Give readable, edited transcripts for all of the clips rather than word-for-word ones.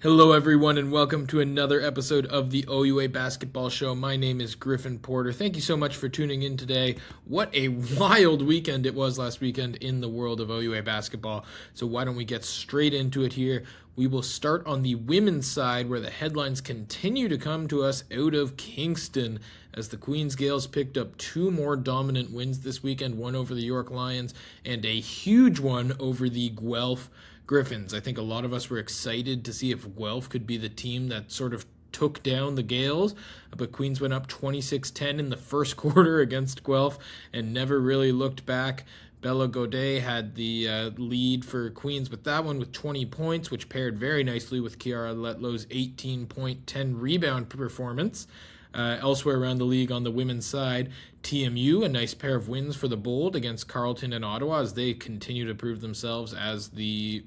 Hello, everyone, and welcome to another episode of the OUA Basketball Show. My name is Griffin Porter. Thank you so much for tuning in today. What a wild weekend it was last weekend in the world of OUA basketball. So why don't we get straight into it here? We will start on the women's side, where the headlines continue to come to us out of Kingston, as the Queens Gales picked up two more dominant wins this weekend, one over the York Lions and a huge one over the Guelph Griffins. I think a lot of us were excited to see if Guelph could be the team that sort of took down the Gales, but Queens went up 26-10 in the first quarter against Guelph and never really looked back. Bella Godet had the lead for Queens with that one with 20 points, which paired very nicely with Kiara Letlow's 18-point, 10-rebound performance. Elsewhere around the league on the women's side, TMU, a nice pair of wins for the Bold against Carleton and Ottawa as they continue to prove themselves as the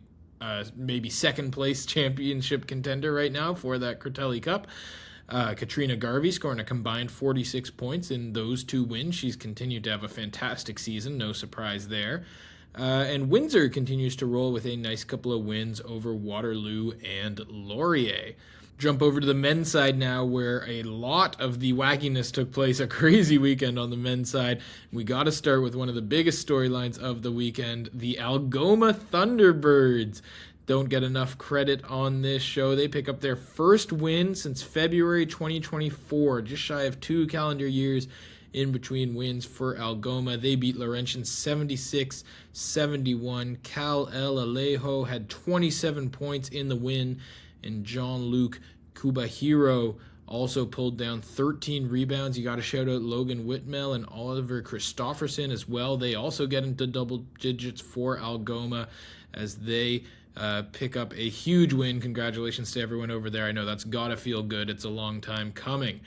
maybe second place championship contender right now for that Critelli Cup. Katrina Garvey scoring a combined 46 points in those two wins. She's continued to have a fantastic season, no surprise there. And Windsor continues to roll with a nice couple of wins over Waterloo and Laurier. Jump over to the men's side now, where a lot of the wackiness took place. A crazy weekend on the men's side. We got to start with one of the biggest storylines of the weekend, the Algoma Thunderbirds. Don't get enough credit on this show. They pick up their first win since February 2024, just shy of 2 calendar years in between wins for Algoma. They beat Laurentian 76-71. Cal El Alejo had 27 points in the win, and Jean-Luc Kubahiro also pulled down 13 rebounds. You got to shout out Logan Whitmell and Oliver Christofferson as well. They also get into double digits for Algoma as they pick up a huge win. Congratulations to everyone over there. I know that's got to feel good. It's a long time coming.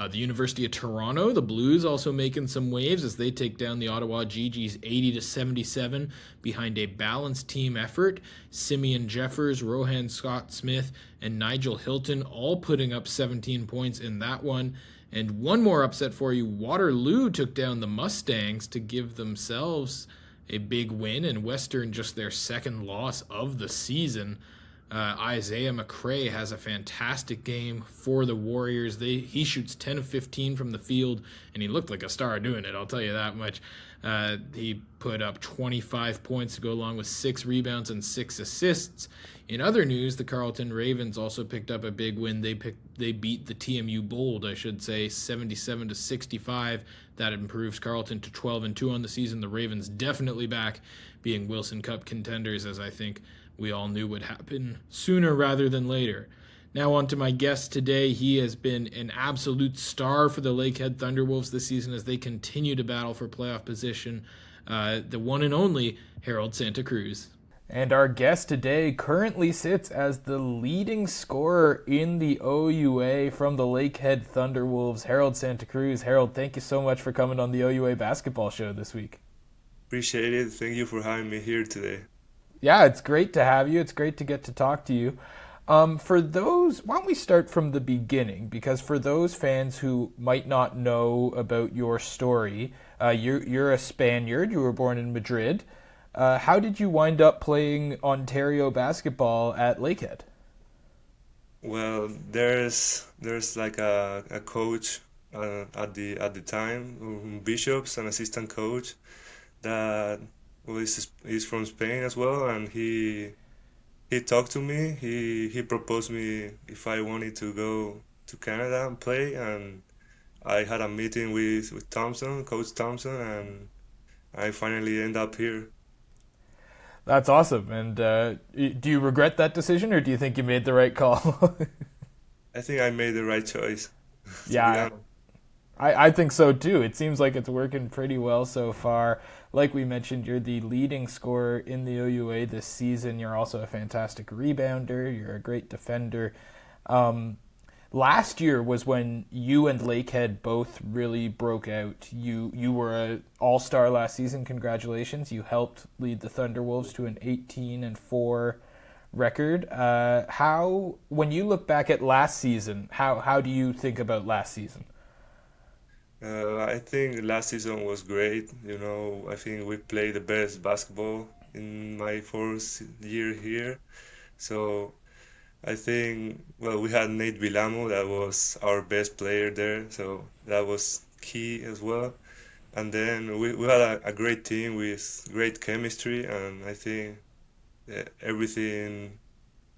The University of Toronto, the Blues, also making some waves as they take down the Ottawa GGs 80-77 behind a balanced team effort. Simeon Jeffers, Rohan Scott-Smith, and Nigel Hilton all putting up 17 points in that one. And one more upset for you, Waterloo took down the Mustangs to give themselves a big win, and Western just their second loss of the season. Isaiah McCray has a fantastic game for the Warriors. He shoots 10 of 15 from the field, and he looked like a star doing it, I'll tell you that much. He put up 25 points to go along with 6 rebounds and 6 assists. In other news, the Carleton Ravens also picked up a big win. They beat the TMU Bold, 77-65. That improves Carleton to 12-2 on the season. The Ravens definitely back being Wilson Cup contenders, as I think we all knew would happen sooner rather than later. Now on to my guest today. He has been an absolute star for the Lakehead Thunderwolves this season as they continue to battle for playoff position. The one and only Harold Santacruz. And our guest today currently sits as the leading scorer in the OUA from the Lakehead Thunderwolves, Harold Santacruz. Harold, thank you so much for coming on the OUA Basketball Show this week. Appreciate it. Thank you for having me here today. Yeah, it's great to have you. It's great to get to talk to you. Why don't we start from the beginning? Because for those fans who might not know about your story, you're a Spaniard. You were born in Madrid. How did you wind up playing Ontario basketball at Lakehead? Well, there's like a coach at the time, Bishop's an assistant coach that is from Spain as well, and he talked to me. He proposed me if I wanted to go to Canada and play, and I had a meeting with Coach Thompson, and I finally end up here. That's awesome. And do you regret that decision, or do you think you made the right call? I think I made the right choice. Yeah, I think so too. It seems like it's working pretty well so far. Like we mentioned, you're the leading scorer in the OUA this season. You're also a fantastic rebounder. You're a great defender. Last year was when you and Lakehead both really broke out. You were an all-star last season. Congratulations. You helped lead the Thunderwolves to an 18-4 record. When you look back at last season, how do you think about last season? I think last season was great. I think we played the best basketball in my first year here. So I think, well, we had Nate Villamo, that was our best player there, so that was key as well. And then we had a great team with great chemistry, and I think everything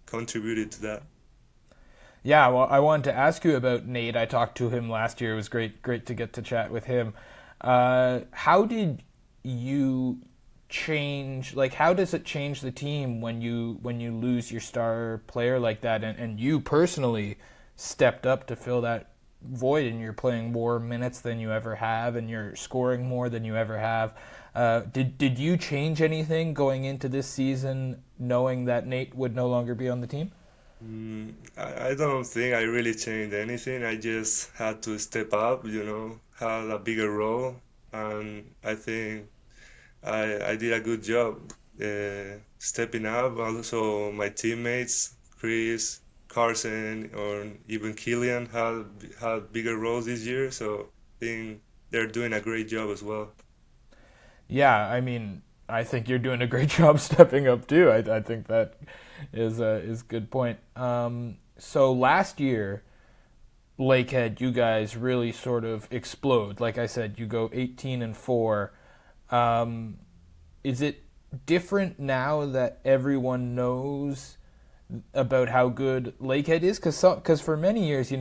contributed to that. Yeah, well, I wanted to ask you about Nate. I talked to him last year. It was great to get to chat with him. How did you change? Like, how does it change the team when you lose your star player like that, and you personally stepped up to fill that void, and you're playing more minutes than you ever have, and you're scoring more than you ever have. Did you change anything going into this season, knowing that Nate would no longer be on the team? I don't think I really changed anything. I just had to step up, had a bigger role, and I think I did a good job stepping up. Also, my teammates, Chris, Carson, or even Killian had bigger roles this year, so I think they're doing a great job as well. Yeah, I mean, I think you're doing a great job stepping up too. I think that is a good point. So last year, Lakehead, you guys really sort of explode. Like I said, you go 18-4. Um, is it different now that everyone knows about how good Lakehead is? Because for many years,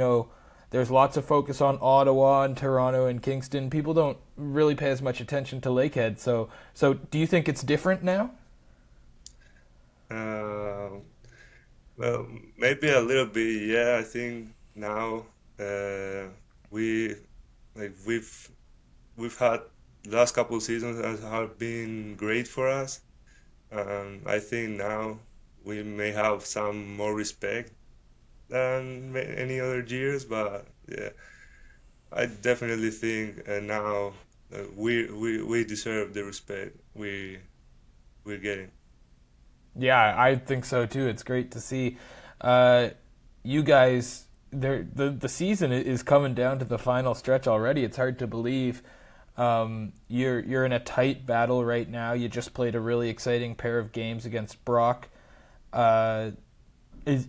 there's lots of focus on Ottawa and Toronto and Kingston. People don't really pay as much attention to Lakehead. So do you think it's different now? Uh, well, maybe a little bit, yeah. I think now we like we've had last couple of seasons that have been great for us. I think now we may have some more respect than any other years, but yeah, I definitely think now we deserve the respect we're getting. Yeah, I think so too. It's great to see uh, you guys. The season is coming down to the final stretch already. It's hard to believe. You're in a tight battle right now. You just played a really exciting pair of games against Brock. Uh,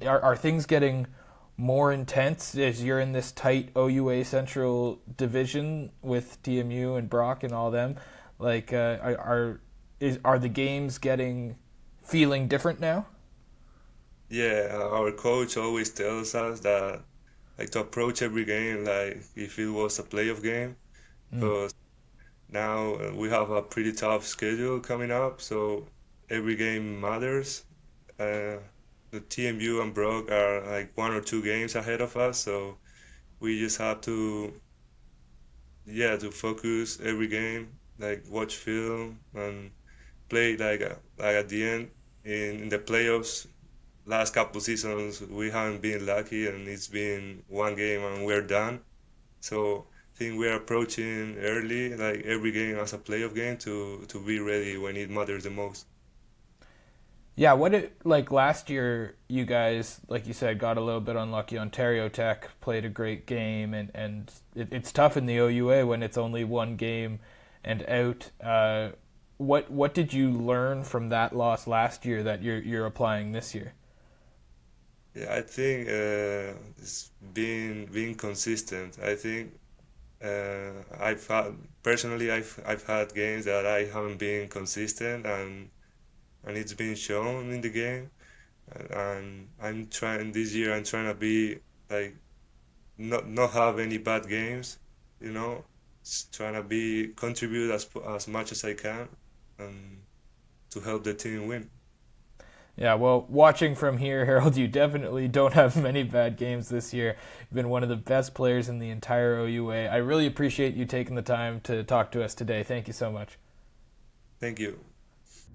are things getting more intense as you're in this tight OUA Central division with TMU and Brock and all them? Like, are the games getting feeling different now? Yeah, our coach always tells us that like to approach every game like if it was a playoff game. Mm. Because now we have a pretty tough schedule coming up, so every game matters. Uh, the TMU and Brock are like 1 or 2 games ahead of us, so we just have to, yeah, to focus every game, like watch film and play like at the end in the playoffs. Last couple seasons we haven't been lucky, and it's been one game and we're done. So I think we're approaching early, like every game as a playoff game to be ready when it matters the most. Yeah, what it like last year? You guys, like you said, got a little bit unlucky. Ontario Tech played a great game, and it's tough in the OUA when it's only one game and out. What did you learn from that loss last year that you're applying this year? Yeah, I think it's being consistent. I think I've had personally I've had games that I haven't been consistent, and it's been shown in the game. And I'm trying this year. I'm trying to be like not have any bad games, you know. Just trying to be contribute as much as I can, and to help the team win. Yeah, well, watching from here, Harold, you definitely don't have many bad games this year. You've been one of the best players in the entire OUA. I really appreciate you taking the time to talk to us today. Thank you so much. Thank you.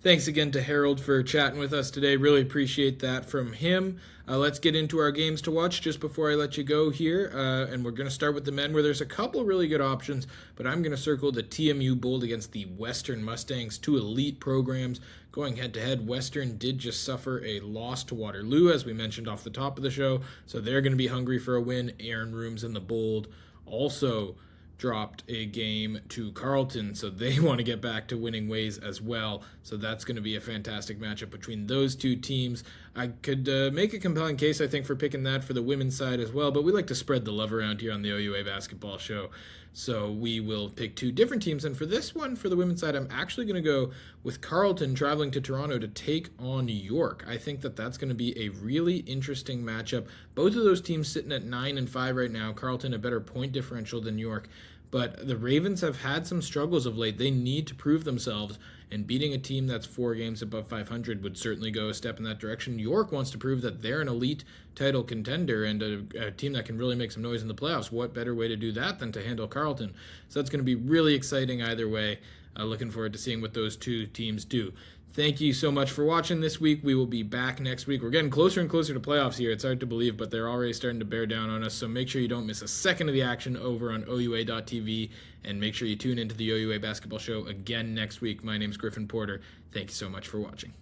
Thanks again to Harold for chatting with us today. Really appreciate that from him. Let's get into our games to watch just before I let you go here. And we're going to start with the men, where there's a couple really good options, but I'm going to circle the TMU Bold against the Western Mustangs, two elite programs going head to head. Western did just suffer a loss to Waterloo, as we mentioned off the top of the show, so they're going to be hungry for a win. Aaron Rooms and the Bold also dropped a game to Carleton, so they want to get back to winning ways as well. So that's going to be a fantastic matchup between those two teams. I could make a compelling case, I think, for picking that for the women's side as well, but we like to spread the love around here on the OUA Basketball Show. So we will pick two different teams. And for this one, for the women's side, I'm actually going to go with Carleton traveling to Toronto to take on York. I think that that's going to be a really interesting matchup. Both of those teams sitting at 9-5 right now. Carleton a better point differential than York. But the Ravens have had some struggles of late. They need to prove themselves, and beating a team that's 4 games above 500 would certainly go a step in that direction. York wants to prove that they're an elite title contender and a team that can really make some noise in the playoffs. What better way to do that than to handle Carleton? So that's going to be really exciting either way. Looking forward to seeing what those two teams do. Thank you so much for watching this week. We will be back next week. We're getting closer and closer to playoffs here. It's hard to believe, but they're already starting to bear down on us. So make sure you don't miss a second of the action over on OUA.tv, and make sure you tune into the OUA Basketball Show again next week. My name's Griffin Porter. Thank you so much for watching.